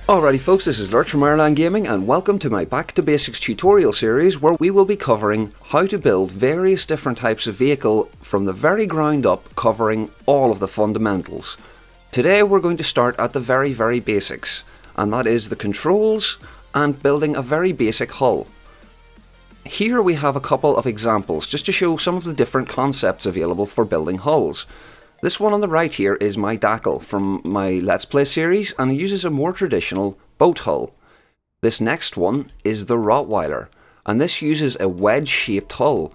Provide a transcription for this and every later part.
Alrighty folks, this is Lurch from Ireland Gaming and welcome to my Back to Basics tutorial series where we will be covering how to build various different types of vehicle from the very ground up, covering all of the fundamentals. Today we're going to start at the very basics, and that is the controls and building a very basic hull. Here we have a couple of examples just to show some of the different concepts available for building hulls. This one on the right here is my Dackle from my Let's Play series and it uses a more traditional boat hull. This next one is the Rottweiler and this uses a wedge-shaped hull.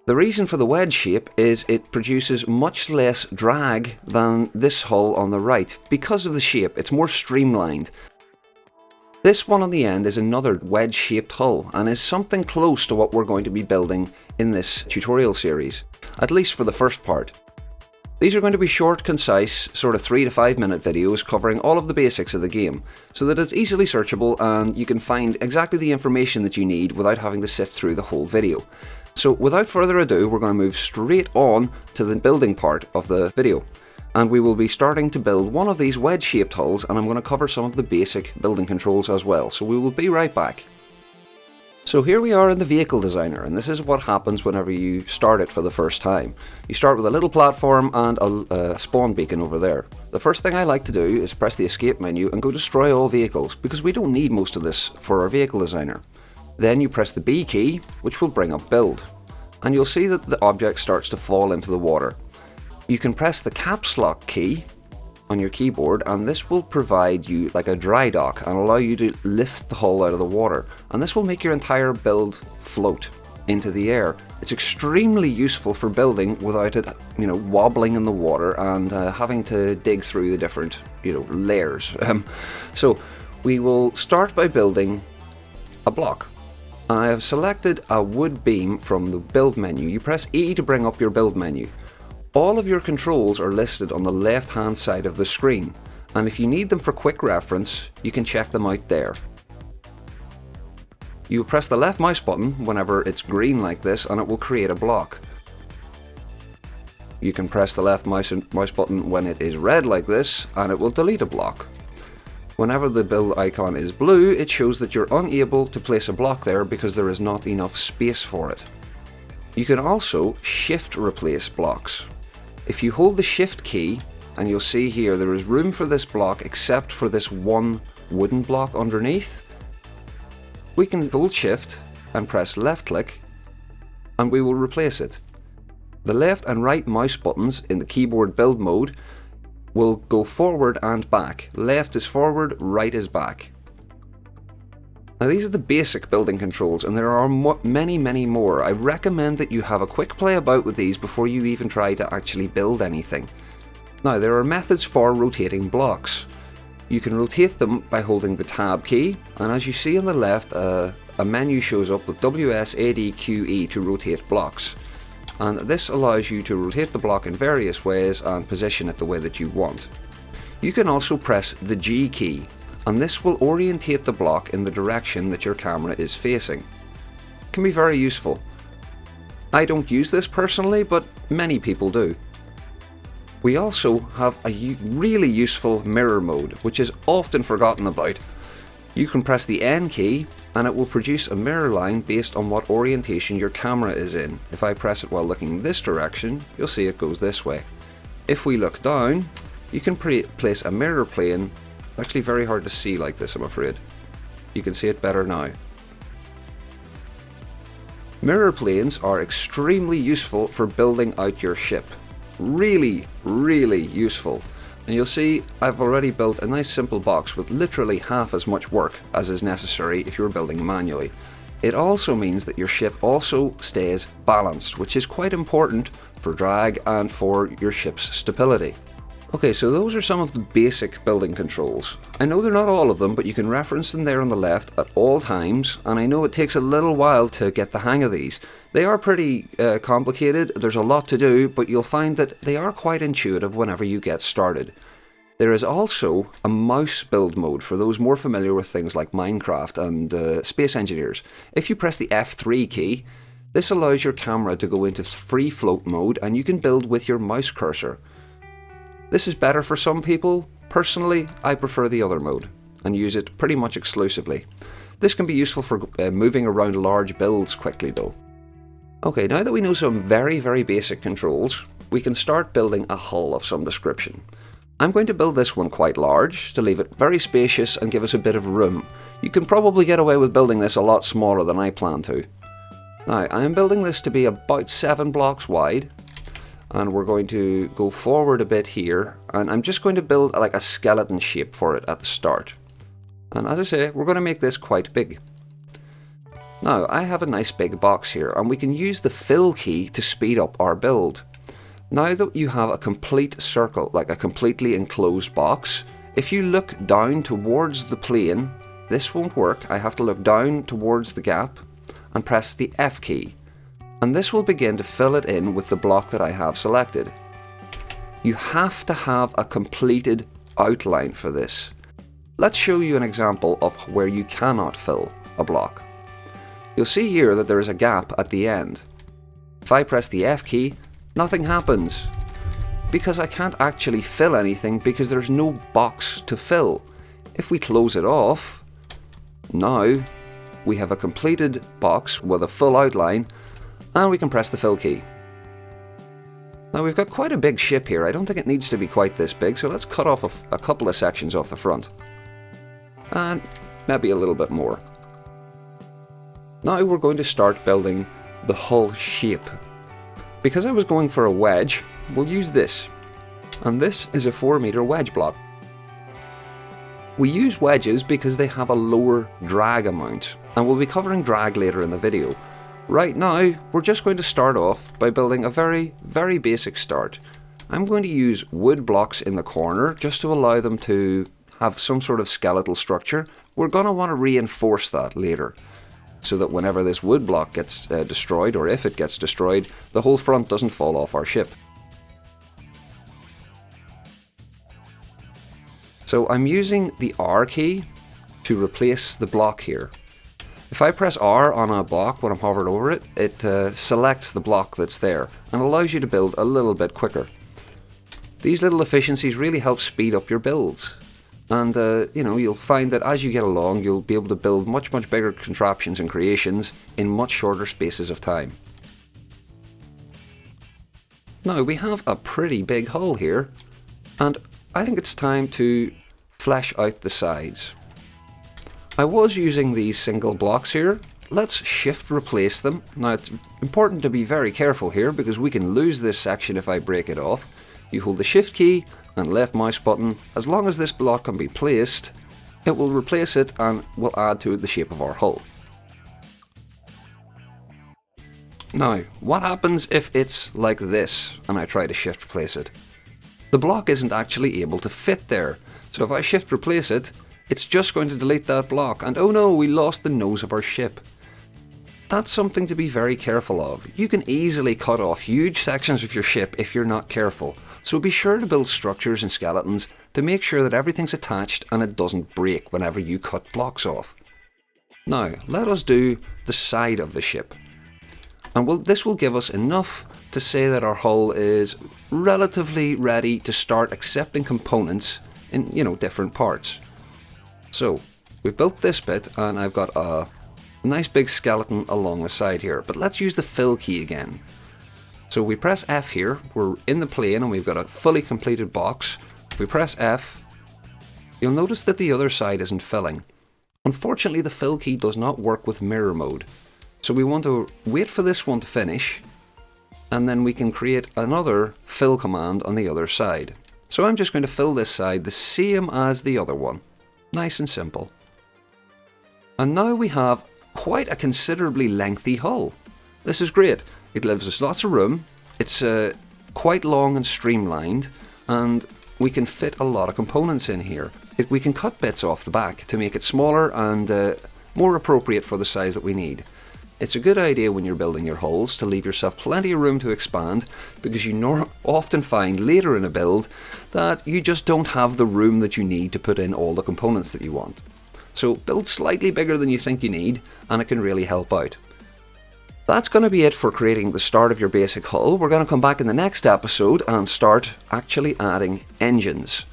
The reason for the wedge shape is it produces much less drag than this hull on the right. Because of the shape, it's more streamlined. This one on the end is another wedge-shaped hull and is something close to what we're going to be building in this tutorial series, at least for the first part. These are going to be short, concise, sort of 3 to 5 minute videos covering all of the basics of the game, so that it's easily searchable and you can find exactly the information that you need without having to sift through the whole video. So without further ado, we're going to move straight on to the building part of the video. And we will be starting to build one of these wedge-shaped hulls, and I'm going to cover some of the basic building controls as well, so we will be right back. So here we are in the vehicle designer, and this is what happens whenever you start it for the first time. You start with a little platform and a spawn beacon over there. The first thing I like to do is press the escape menu and go destroy all vehicles, because we don't need most of this for our vehicle designer. Then you press the B key, which will bring up build, and you'll see that the object starts to fall into the water. You can press the caps lock key on your keyboard and this will provide you like a dry dock and allow you to lift the hull out of the water, and this will make your entire build float into the air. It's extremely useful for building without it, wobbling in the water and having to dig through the different, layers. So we will start by building a block. I have selected a wood beam from the build menu. You press E to bring up your build menu. All of your controls are listed on the left hand side of the screen, and if you need them for quick reference, you can check them out there. You press the left mouse button whenever it's green like this and it will create a block. You can press the left mouse button when it is red like this and it will delete a block. Whenever the build icon is blue, it shows that you're unable to place a block there because there is not enough space for it. You can also shift replace blocks. If you hold the shift key, and you'll see here there is room for this block except for this one wooden block underneath, we can hold shift and press left click and we will replace it. The left and right mouse buttons in the keyboard build mode will go forward and back. Left is forward, right is back. Now these are the basic building controls and there are many more. I recommend that you have a quick play about with these before you even try to actually build anything. Now there are methods for rotating blocks. You can rotate them by holding the tab key, and as you see on the left a menu shows up with WSADQE to rotate blocks. And this allows you to rotate the block in various ways and position it the way that you want. You can also press the G key, and this will orientate the block in the direction that your camera is facing. It can be very useful. I don't use this personally, but many people do. We also have a really useful mirror mode, which is often forgotten about. You can press the N key and it will produce a mirror line based on what orientation your camera is in. If I press it while looking this direction, you'll see it goes this way. If we look down, you can place a mirror plane. Actually very hard to see like this, I'm afraid. You can see it better now. Mirror planes are extremely useful for building out your ship. Really useful. And you'll see I've already built a nice simple box with literally half as much work as is necessary if you're building manually. It also means that your ship also stays balanced, which is quite important for drag and for your ship's stability. Okay, so those are some of the basic building controls. I know they're not all of them, but you can reference them there on the left at all times, and I know it takes a little while to get the hang of these. They are pretty complicated, there's a lot to do, but you'll find that they are quite intuitive whenever you get started. There is also a mouse build mode for those more familiar with things like Minecraft and Space Engineers. If you press the F3 key, this allows your camera to go into free float mode and you can build with your mouse cursor. This is better for some people. Personally, I prefer the other mode. and use it pretty much exclusively. This can be useful for moving around large builds quickly though. Okay, now that we know some very basic controls, we can start building a hull of some description. I'm going to build this one quite large to leave it very spacious and give us a bit of room. You can probably get away with building this a lot smaller than I plan to. Now, I am building this to be about 7 blocks wide, and we're going to go forward a bit here, and I'm just going to build like a skeleton shape for it at the start. And as I say, we're going to make this quite big. Now, I have a nice big box here, and we can use the fill key to speed up our build. Now that you have a complete circle, like a completely enclosed box, if you look down towards the plane, this won't work. I have to look down towards the gap and press the F key, and this will begin to fill it in with the block that I have selected. You have to have a completed outline for this. Let's show you an example of where you cannot fill a block. You'll see here that there is a gap at the end. If I press the F key, nothing happens, because I can't actually fill anything because there's no box to fill. If we close it off, now we have a completed box with a full outline, and we can press the fill key. Now we've got quite a big ship here. I don't think it needs to be quite this big, so let's cut off a couple of sections off the front. And maybe a little bit more. Now we're going to start building the hull shape. Because I was going for a wedge, we'll use this. And this is a 4-meter wedge block. We use wedges because they have a lower drag amount, and we'll be covering drag later in the video. Right now, we're just going to start off by building a very basic start. I'm going to use wood blocks in the corner just to allow them to have some sort of skeletal structure. We're going to want to reinforce that later, so that whenever this wood block gets destroyed, or if it gets destroyed, the whole front doesn't fall off our ship. So I'm using the R key to replace the block here. If I press R on a block when I'm hovered over it, it selects the block that's there and allows you to build a little bit quicker. These little efficiencies really help speed up your builds. And you'll find that as you get along, you'll be able to build much bigger contraptions and creations in much shorter spaces of time. Now we have a pretty big hull here, and I think it's time to flesh out the sides. I was using these single blocks here. Let's shift replace them. Now it's important to be very careful here because we can lose this section if I break it off. You hold the shift key and left mouse button. As long as this block can be placed, it will replace it and will add to the shape of our hull. Now, what happens if it's like this and I try to shift replace it? The block isn't actually able to fit there, so if I shift replace it, it's just going to delete that block, and oh no, we lost the nose of our ship. That's something to be very careful of. You can easily cut off huge sections of your ship if you're not careful, so be sure to build structures and skeletons to make sure that everything's attached and it doesn't break whenever you cut blocks off. Now, let us do the side of the ship. And this will give us enough to say that our hull is relatively ready to start accepting components in, different parts. So, we've built this bit and I've got a nice big skeleton along the side here, but let's use the fill key again. So we press F here, we're in the plane and we've got a fully completed box. If we press F, you'll notice that the other side isn't filling. Unfortunately, the fill key does not work with mirror mode. So we want to wait for this one to finish, and then we can create another fill command on the other side. So I'm just going to fill this side the same as the other one. Nice and simple. And now we have quite a considerably lengthy hull. This is great. It gives us lots of room, it's quite long and streamlined, and we can fit a lot of components in here. We can cut bits off the back to make it smaller and more appropriate for the size that we need. It's a good idea when you're building your hulls to leave yourself plenty of room to expand, because you often find later in a build that you just don't have the room that you need to put in all the components that you want. So build slightly bigger than you think you need, and it can really help out. That's going to be it for creating the start of your basic hull. We're going to come back in the next episode and start actually adding engines.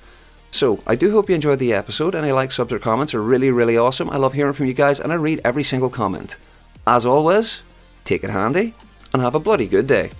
So, I do hope you enjoyed the episode. Any likes, subs or comments are really awesome. I love hearing from you guys and I read every single comment. As always, take it handy and have a bloody good day.